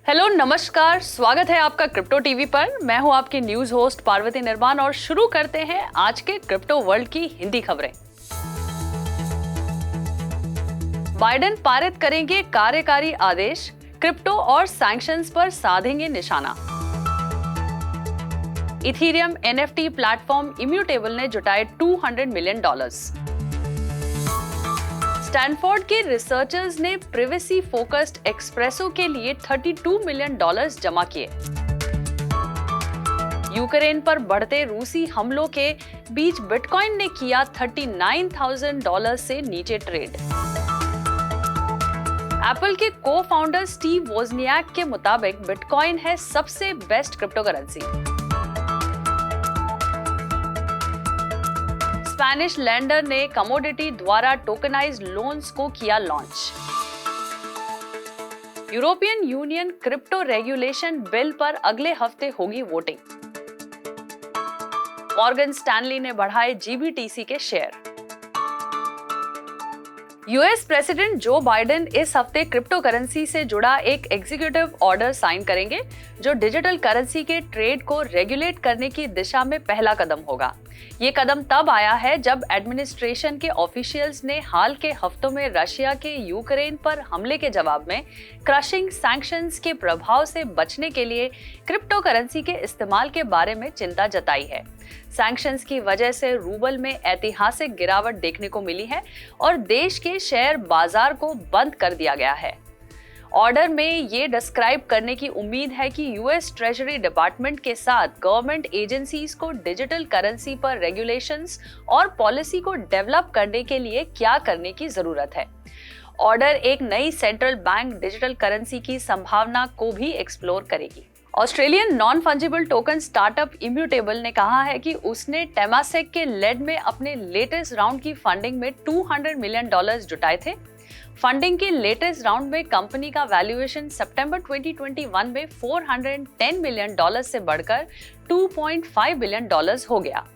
Hello नमस्कार, स्वागत है आपका क्रिप्टो टीवी पर। मैं हूं आपकी न्यूज होस्ट पार्वती निर्माण और शुरू करते हैं आज के क्रिप्टो वर्ल्ड की हिंदी खबरें। बाइडेन पारित करेंगे कार्यकारी आदेश, क्रिप्टो और सैंक्शंस पर साधेंगे निशाना। इथेरियम एनएफटी प्लेटफॉर्म इम्यूटेबल ने जुटाए $200 मिलियन। स्टैनफोर्ड के रिसर्चर्स ने प्रिवेसी फोकस्ड एक्सप्रेसो के लिए $32 मिलियन जमा किए। यूक्रेन पर बढ़ते रूसी हमलों के बीच बिटकॉइन ने किया $39,000 से नीचे ट्रेड। एप्पल के को फाउंडर स्टीव वोजनियाक के मुताबिक बिटकॉइन है सबसे best crypto currency. Spanish lender ने कमोडिटी द्वारा टोकनाइज्ड लोन्स को किया launch. European union crypto regulation bill पर अगले हफ्ते होगी वोटिंग। मॉर्गन स्टैनली ने बढ़ाए जीबीटीसी के share. US president Joe Biden इस हफ्ते क्रिप्टो करेंसी से जुड़ा एक एग्जीक्यूटिव ऑर्डर साइन करेंगे, जो डिजिटल करेंसी के ट्रेड को रेगुलेट करने की दिशा में पहला कदम होगा। ये कदम तब आया है जब एडमिनिस्ट्रेशन के ऑफिशियल्स ने हाल के हफ्तों में रशिया के यूक्रेन पर हमले के जवाब में क्रशिंग सैंक्शंस के प्रभाव से बचने के लिए क्रिप्टो करेंसी के इस्तेमाल के बारे में चिंता जताई है। सैंक्शंस की वजह से रूबल में ऐतिहासिक गिरावट देखने को मिली है और देश के शेयर बाजार को बंद कर दिया गया है। ऑर्डर में ये डिस्क्राइब करने की उम्मीद है कि यूएस ट्रेजरी डिपार्टमेंट के साथ गवर्नमेंट एजेंसीज को डिजिटल करेंसी पर रेगुलेशंस और पॉलिसी को डेवलप करने के लिए क्या करने की जरूरत है। ऑर्डर एक नई सेंट्रल बैंक डिजिटल करेंसी की संभावना को भी एक्सप्लोर करेगी। Australian non fungible token startup immutable ने कहा है कि उसने टेमासेक के लेड में अपने लेटेस्ट राउंड की फंडिंग में $200 मिलियन जुटाए थे। फंडिंग के लेटेस्ट राउंड में कंपनी का वैल्यूएशन सितंबर 2021 में $410 मिलियन से बढ़कर $2.5 बिलियन हो गया।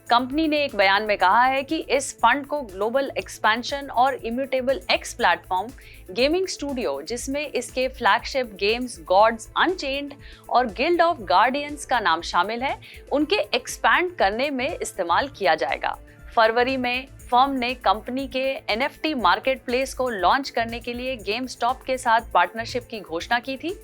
कंपनी ने एक बयान में कहा है कि इस फंड को ग्लोबल एक्सपेंशन और immutable x platform gaming studio, जिसमें इसके फ्लैगशिप गेम्स गॉड्स अनचेन्ड और गिल्ड ऑफ गार्डियंस का नाम शामिल है, उनके एक्सपैंड करने में इस्तेमाल किया जाएगा। फरवरी में फर्म ने कंपनी के एनएफटी मार्केटप्लेस को लॉन्च करने के लिए गेमस्टॉप के साथ पार्टनरशिप की घोषणा की थी।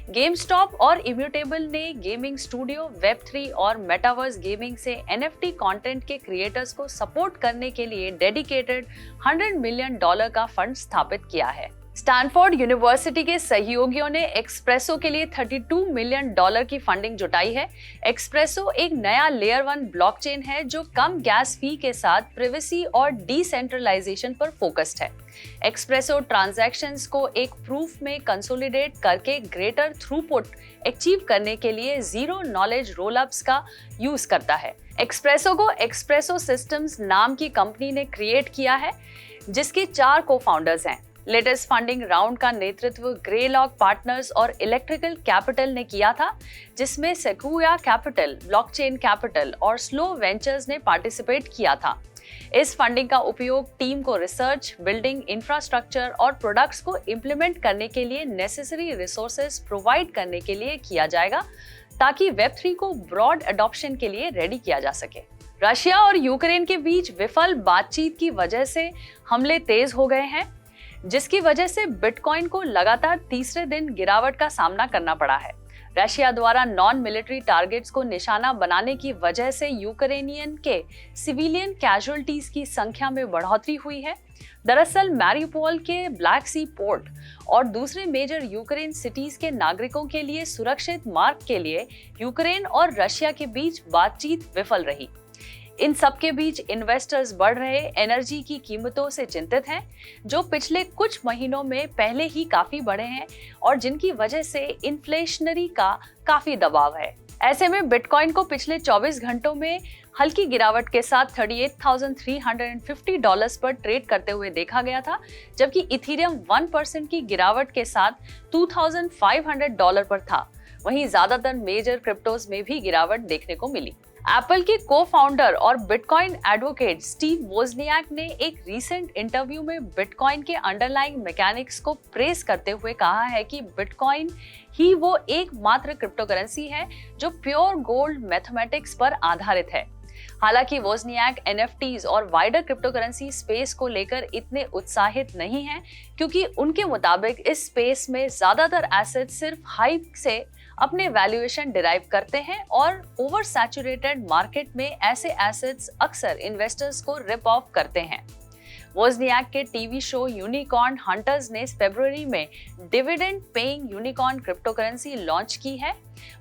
गेमस्टॉप और इम्यूटेबल ने गेमिंग स्टूडियो, वेब3 और मेटावर्स गेमिंग से एनएफटी कंटेंट के क्रिएटर्स को सपोर्ट करने के लिए डेडिकेटेड $100 मिलियन का फंड स्थापित किया है। स्टैनफोर्ड यूनिवर्सिटी के सहयोगियों ने एक्सप्रेसो के लिए $32 मिलियन की फंडिंग जुटाई है। एक्सप्रेसो एक नया लेयर 1 ब्लॉकचेन है जो कम गैस फी के साथ प्रिवेसी और डिसेंट्रलाइजेशन पर फोकस्ड है। एक्सप्रेसो ट्रांजैक्शंस को एक प्रूफ में कंसोलिडेट करके ग्रेटर थ्रूपुट अचीव करने के लिए जीरो नॉलेज रोलअप्स का यूज करता है। एक्सप्रेसो को एक्सप्रेसो सिस्टम्स नाम की कंपनी ने क्रिएट किया है, जिसके 4 को-फाउंडर्स हैं। लेटेस्ट फंडिंग राउंड का नेतृत्व ग्रेलॉक पार्टनर्स और इलेक्ट्रिकल कैपिटल ने किया था, जिसमें सेक्वोया कैपिटल, ब्लॉकचेन कैपिटल और स्लो वेंचर्स ने पार्टिसिपेट किया था। इस फंडिंग का उपयोग टीम को रिसर्च, बिल्डिंग, इंफ्रास्ट्रक्चर और प्रोडक्ट्स को इम्प्लीमेंट करने के लिए नेसेसरी रिसोर्सेज प्रोवाइड करने के लिए किया जाएगा, ताकि वेब3 को ब्रॉड अडॉप्शन के लिए रेडी किया जा सके। रशिया और यूक्रेन के बीच विफल बातचीत की वजह से हमले तेज हो गए हैं, जिसकी वजह से बिटकॉइन को लगातार तीसरे दिन गिरावट का सामना करना पड़ा है। रशिया द्वारा नॉन मिलिट्री टारगेट्स को निशाना बनाने की वजह से यूक्रेनियन के सिविलियन कैजुअल्टीज की संख्या में बढ़ोतरी हुई है। दरअसल मैरिउपोल के ब्लैक सी पोर्ट और दूसरे मेजर यूक्रेन सिटीज के नागरिकों के लिए सुरक्षित मार्ग के लिए यूक्रेन और रशिया के बीच बातचीत विफल रही। इन सब के बीच इन्वेस्टर्स बढ़ रहे एनर्जी की कीमतों से चिंतित हैं, जो पिछले कुछ महीनों में पहले ही काफी बढ़े हैं और जिनकी वजह से इन्फ्लेशनरी का काफी दबाव है। ऐसे में बिटकॉइन को पिछले 24 घंटों में हल्की गिरावट के साथ $38,350 पर ट्रेड करते हुए देखा गया था, जबकि इथेरियम 1% की गिरावट के साथ $2,500 पर था। वहीं ज्यादातर मेजर क्रिप्टोज में भी गिरावट देखने को मिली। एप्पल के को-फाउंडर और बिटकॉइन एडवोकेट स्टीव वोजनियाक ने एक रीसेंट इंटरव्यू में बिटकॉइन के अंडरलाइंग मैकेनिक्स को प्रेस करते हुए कहा है कि बिटकॉइन ही वो एकमात्र क्रिप्टो करेंसी है जो प्योर गोल्ड मैथमेटिक्स पर आधारित है। हालांकि वोजनियाक एनएफटीज और वाइडर क्रिप्टो करेंसी स्पेस को लेकर इतने उत्साहित नहीं हैं, क्योंकि उनके मुताबिक इस स्पेस में ज्यादातर एसेट्स सिर्फ हाइप से अपने वैल्यूएशन डिराइव करते हैं और ओवर सैचुरेटेड मार्केट में ऐसे एसेट्स अक्सर इन्वेस्टर्स को रिप ऑफ करते हैं। वोजनियाक के टीवी शो यूनिकॉर्न हंटर्स ने फरवरी में dividend paying unicorn crypto currency launch की है।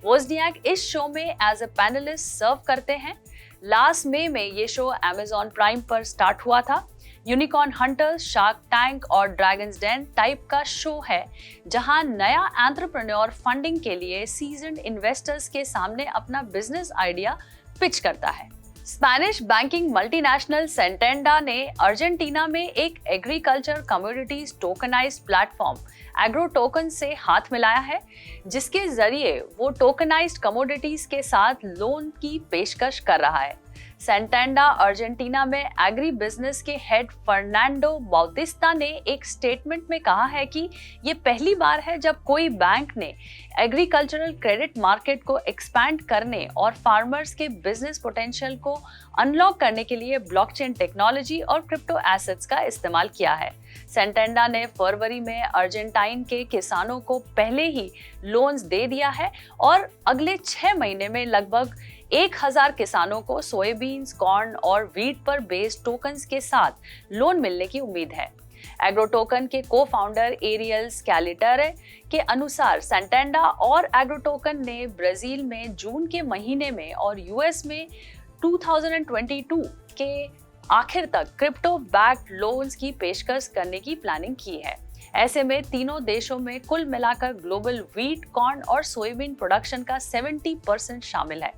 वोजनियाक इस शो में एज अ पैनलिस्ट सर्व करते हैं। लास्ट मई में ये शो अमेज़न प्राइम पर स्टार्ट हुआ था। यूनिकॉर्न हंटर्स शार्क टैंक और ड्रैगन्स डेन टाइप का शो है, जहां नया एंटरप्रेन्योर फंडिंग के लिए सीजन्ड इन्वेस्टर्स के सामने अपना बिजनेस आइडिया पिच करता है। स्पेनिश बैंकिंग मल्टीनेशनल सेंटेंडा ने अर्जेंटीना में एक agriculture commodities tokenised platform agro token से हाथ मिलाया है, जिसके जरिए वो टोकनाइज्ड कमोडिटीज के साथ लोन की पेशकश कर रहा है। सेंटेंडा अर्जेंटीना में एग्री बिजनेस के हेड फर्नांडो बाउतिस्ता ने एक स्टेटमेंट में कहा है कि ये पहली बार है जब कोई बैंक ने एग्रीकल्चरल क्रेडिट मार्केट को एक्सपैंड करने और फार्मर्स के बिजनेस पोटेंशियल को अनलॉक करने के लिए ब्लॉकचेन टेक्नोलॉजी और क्रिप्टो एसेट्स का इस्तेमाल किया है। सेंटेंडा ने फरवरी में अर्जेंटाइन के किसानों को पहले ही लोन्स दे दिया है और अगले 6 महीने में लगभग 1000 किसानों को सोयाबीन्स, कॉर्न और व्हीट पर बेस्ड टोकन्स के साथ लोन मिलने की उम्मीद है। एग्रो टोकन के को-फाउंडर एरियल स्कैलिटरे के अनुसार सेंटेंडा और एग्रो टोकन ने ब्राजील में जून के महीने में और यूएस में 2022 के आखिर तक क्रिप्टो बैक्ड लोन्स की पेशकश करने की प्लानिंग की है। ऐसे में तीनों देशों में कुल मिलाकर ग्लोबल व्हीट, कॉर्न और सोयाबीन प्रोडक्शन का 70% शामिल है।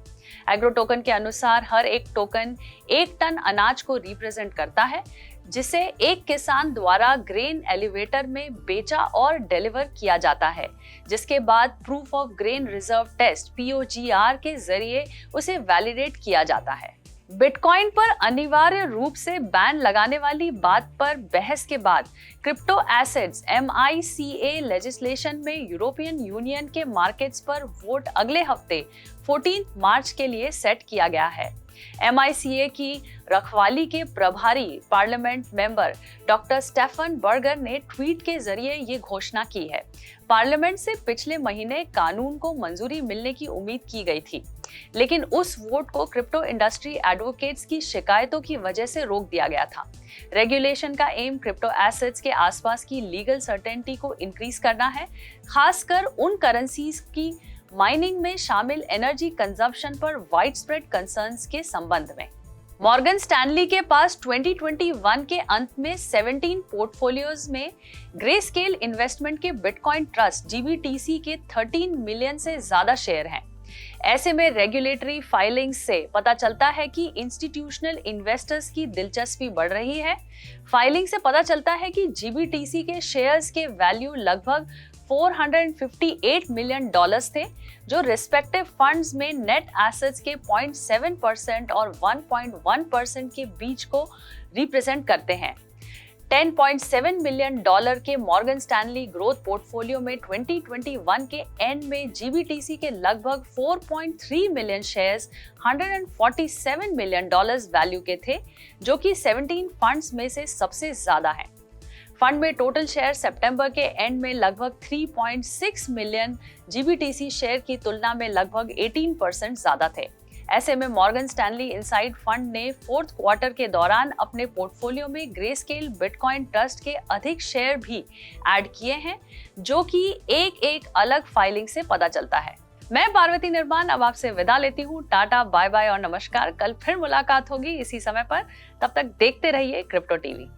एग्रो टोकन के अनुसार हर एक टोकन 1 टन अनाज को रिप्रेजेंट करता है, जिसे एक किसान द्वारा ग्रेन एलिवेटर में बेचा और डिलीवर किया जाता है, जिसके बाद proof of grain reserve test POGR के जरिए उसे वैलिडेट किया जाता है। बिटकॉइन पर अनिवार्य रूप से बैन लगाने वाली बात पर बहस के बाद क्रिप्टो एसेट्स MICA लेजिस्लेशन में यूरोपियन यूनियन के मार्केट्स पर वोट अगले हफ्ते 14 मार्च के लिए सेट किया गया है। MICA की रखवाली के प्रभारी parliament member doctor Stefan Berger ने ट्वीट के जरिए ये घोषणा की है। पार्लियामेंट से पिछले महीने कानून को मंजूरी मिलने की उम्मीद की गई थी, लेकिन उस वोट को क्रिप्टो इंडस्ट्री एडवोकेट्स की शिकायतों की वजह से रोक दिया गया था। रेगुलेशन का एम क्रिप्टो एसेट्स के आसपास की लीगल सर्टेनिटी को इंक्रीज करना है, खासकर उन करेंसीज की माइनिंग में शामिल एनर्जी कंजम्पशन पर वाइड स्प्रेड कंसर्न्स के संबंध में। मॉर्गन स्टैनली के पास 2021 के अंत में 17 पोर्टफोलियोज में ग्रे स्केल इन्वेस्टमेंट के बिटकॉइन ट्रस्ट GBTC के 13 मिलियन से ज्यादा शेयर हैं। ऐसे में रेगुलेटरी फाइलिंग्स से पता चलता है कि इंस्टीट्यूशनल इन्वेस्टर्स की दिलचस्पी बढ़ रही है। फाइलिंग से पता चलता है कि GBTC के शेयर्स के वैल्यू लगभग $458 मिलियन थे, जो रिस्पेक्टिव फंड्स में नेट एसेट्स के 0.7% और 1.1% के बीच को रिप्रेजेंट करते हैं। $10.7 मिलियन के मॉर्गन स्टैनली ग्रोथ पोर्टफोलियो में 2021 के एंड में GBTC के लगभग 4.3 मिलियन शेयर्स $147 मिलियन वैल्यू के थे, जो कि 17 फंड्स में से सबसे ज्यादा हैं। फंड में टोटल शेयर सितंबर के एंड में लगभग 3.6 मिलियन GBTC शेयर की तुलना में लगभग 18% ज्यादा थे। ऐसे में मॉर्गन स्टैनली इनसाइड फंड ने 4th क्वार्टर के दौरान अपने पोर्टफोलियो में ग्रे स्केल बिटकॉइन ट्रस्ट के अधिक शेयर भी ऐड किए हैं, जो कि एक अलग फाइलिंग से पता चलता है। मैं पार्वती निर्माण अब आपसे विदा लेती हूँ। टाटा, बाय बाय और नमस्कार। कल फिर मुलाकात होगी इसी समय पर। तब तक देखते रहिए क्रिप्टो टीवी।